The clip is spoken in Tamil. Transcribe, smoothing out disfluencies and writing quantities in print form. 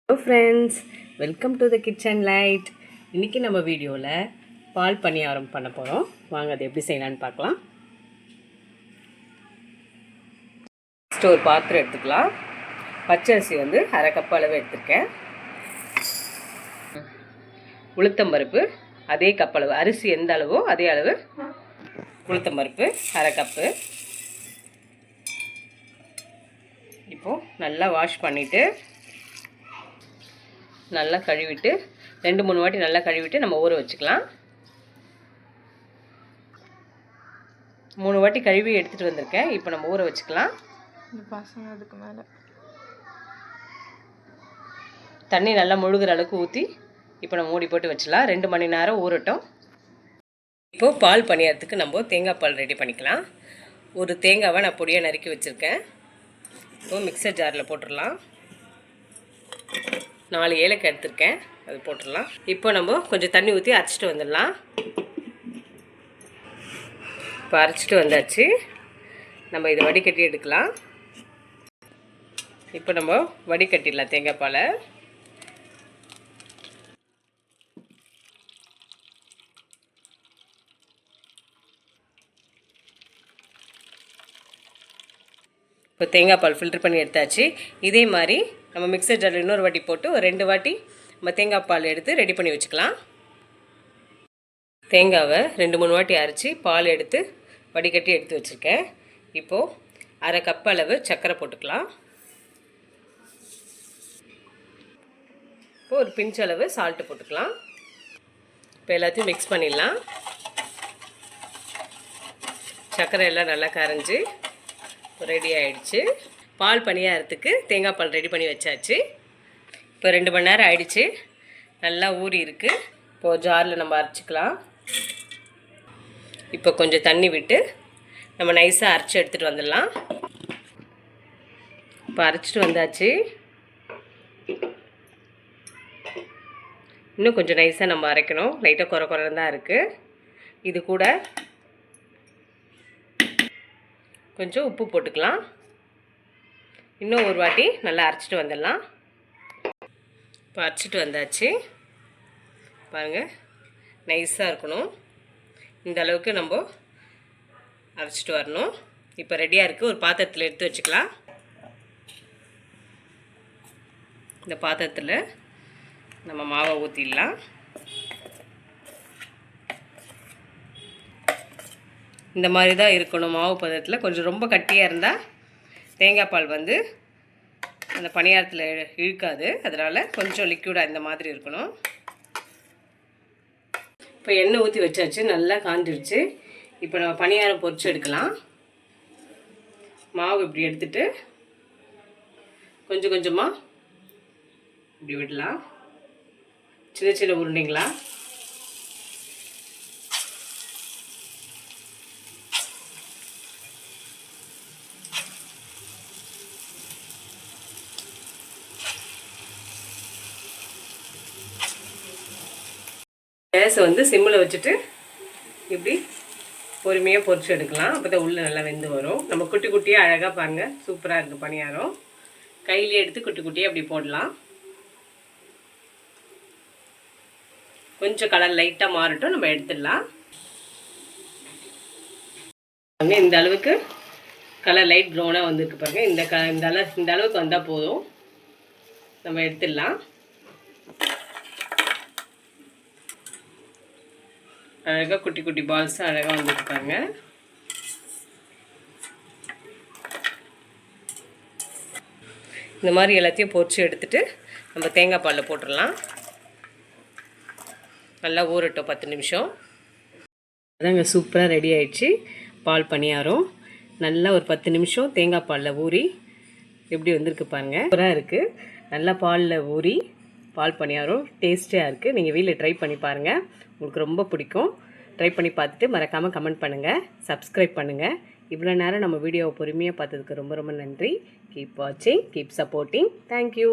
Hello friends, welcome to the kitchen light. இன்றைக்கி நம்ம வீடியோவில் பால் பணியாரம் பண்ண போகிறோம். வாங்க அது எப்படி செய்யலான்னு பார்க்கலாம். ஃபஸ்ட்டு ஒரு பாத்திரம் எடுத்துக்கலாம். பச்சரிசி வந்து அரை கப் அளவு எடுத்துருக்கேன். உளுத்தம்பருப்பு அதே கப் அளவு, அரிசி எந்த அளவோ அதே அளவு உளுத்தம்பருப்பு அரை கப்பு. இப்போது நல்லா வாஷ் பண்ணிவிட்டு நல்லா கழுவிட்டு 2-3 வாட்டி நல்லா கழுவிட்டு நம்ம ஊற வச்சுக்கலாம். 3 வாட்டி கழுவி எடுத்துகிட்டு வந்திருக்கேன். இப்போ நம்ம ஊற வச்சுக்கலாம். பசங்க அதுக்கு மேலே தண்ணி நல்லா முழுகிற அளவுக்கு ஊற்றி இப்போ நம்ம மூடி போட்டு வச்சிடலாம். 2 மணி நேரம் ஊறட்டும். இப்போது பால் பணியாரத்துக்கு நம்ம தேங்காய் பால் ரெடி பண்ணிக்கலாம். ஒரு தேங்காவை நான் பொடியாக நறுக்கி வச்சுருக்கேன். இப்போது மிக்சர் ஜாரில் போட்டுடலாம். 4 ஏலக்காய் எடுத்துருக்கேன், அது போட்டுடலாம். இப்போ நம்ம கொஞ்சம் தண்ணி ஊற்றி அரைச்சிட்டு வந்துடலாம். இப்போ அரைச்சிட்டு வந்தாச்சு. நம்ம இதை வடிகட்டி எடுக்கலாம். இப்போ நம்ம வடிகட்டிடலாம் தேங்காய் பாலை. இப்போ தேங்காய் பால் ஃபில்டர் பண்ணி எடுத்தாச்சு. இதே மாதிரி நம்ம மிக்சர் ஜாரில் இன்னொரு வாட்டி போட்டு ஒரு 2 வாட்டி நம்ம தேங்காய் பால் எடுத்து ரெடி பண்ணி வச்சுக்கலாம். தேங்காவை 2-3 வாட்டி அரைச்சி பால் எடுத்து வடிகட்டி எடுத்து வச்சுருக்கேன். இப்போது அரை கப் அளவு சர்க்கரை போட்டுக்கலாம். இப்போது ஒரு பிஞ்ச் அளவு சால்ட்டு போட்டுக்கலாம். இப்போ எல்லாத்தையும் மிக்ஸ் பண்ணிடலாம். சர்க்கரை எல்லாம் நல்லா கரைஞ்சி ரெடி ஆகிடுச்சு. பால் பணியாரத்துக்கு தேங்காய் பால் ரெடி பண்ணி வச்சாச்சு. இப்போ 2 மணி நேரம் ஆயிடுச்சு. நல்லா ஊறி இருக்குது. இப்போது ஜாரில் நம்ம அரைச்சிக்கலாம். இப்போ கொஞ்சம் தண்ணி விட்டு நம்ம நைஸாக அரைச்சி எடுத்துகிட்டு வந்துடலாம். இப்போ அரைச்சிட்டு வந்தாச்சு. இன்னும் கொஞ்சம் நைஸாக நம்ம அரைக்கணும். லைட்டாக குறைன்னு தான் இருக்குது. இது கூட கொஞ்சம் உப்பு போட்டுக்கலாம். இன்னும் ஒரு வாட்டி நல்லா அரைச்சிட்டு வந்துடலாம். இப்போ அரைச்சிட்டு வந்தாச்சு. பாருங்கள், நைஸாக இருக்கணும். இந்த அளவுக்கு நம்ம அரைச்சிட்டு வரணும். இப்போ ரெடியாக இருக்குது. ஒரு பாத்திரத்தில் எடுத்து வச்சுக்கலாம். இந்த பாத்திரத்தில் நம்ம மாவை ஊற்றிடலாம். இந்த மாதிரி தான் இருக்கணும் மாவு பதத்தில். கொஞ்சம் ரொம்ப கட்டியாக இருந்தால் தேங்காய் பால் வந்து அந்த பணியாரத்தில் இழுக்காது. அதனால் கொஞ்சம் லிக்விடாக இந்த மாதிரி இருக்கணும். இப்போ எண்ணெய் ஊற்றி வச்சாச்சு, நல்லா காஞ்சிடுச்சு. இப்போ நம்ம பணியாரம் பொரிச்சு எடுக்கலாம். மாவு இப்படி எடுத்துட்டு கொஞ்சம் கொஞ்சமாக இப்படி விடலாம். சின்ன சின்ன உருண்டைங்களா. கேஸை வந்து சிம்மில் வச்சுட்டு இப்படி பொறுமையாக பொரிச்சு எடுக்கலாம். அப்போ தான் உள்ளே நல்லா வெந்து வரும். நம்ம குட்டி குட்டியாக அழகாக பாருங்கள், சூப்பராக இருக்குது பணியாரம். கையிலே எடுத்து குட்டி குட்டியாக அப்படி போடலாம். கொஞ்சம் கலர் லைட்டாக மாறட்டும், நம்ம எடுத்துடலாம். இந்த அளவுக்கு கலர் லைட் ப்ரௌனாக வந்துருக்கு பாருங்கள். இந்த அளவுக்கு வந்தால் போதும், நம்ம எடுத்துடலாம். அழகாக குட்டி குட்டி பால்ஸ் அழகாக வந்துருப்பாங்க. இந்த மாதிரி எல்லாத்தையும் பொரிச்சு எடுத்துகிட்டு நம்ம தேங்காய் பாலில் போட்டுடலாம். நல்லா ஊறட்டும் 10 நிமிஷம். அதாங்க சூப்பராக ரெடி ஆயிடுச்சு பால் பணியாரம். நல்லா ஒரு 10 நிமிஷம் தேங்காய் பாலில் ஊறி எப்படி வந்திருக்கு பாருங்கள். சூப்பராக இருக்குது. நல்லா பாலில் ஊறி பால் பணியாரம் டேஸ்டியாக இருக்குது. நீங்கள் வீட்டில் ட்ரை பண்ணி பாருங்கள், உங்களுக்கு ரொம்ப பிடிக்கும். ட்ரை பண்ணி பார்த்துட்டு மறக்காமல் கமெண்ட் பண்ணுங்கள், சப்ஸ்கிரைப் பண்ணுங்கள். இவ்வளோ நேரம் நம்ம வீடியோவை பொறுமையாக பார்த்ததுக்கு ரொம்ப ரொம்ப நன்றி. கீப் வாட்சிங், கீப் சப்போர்ட்டிங். தேங்க்யூ.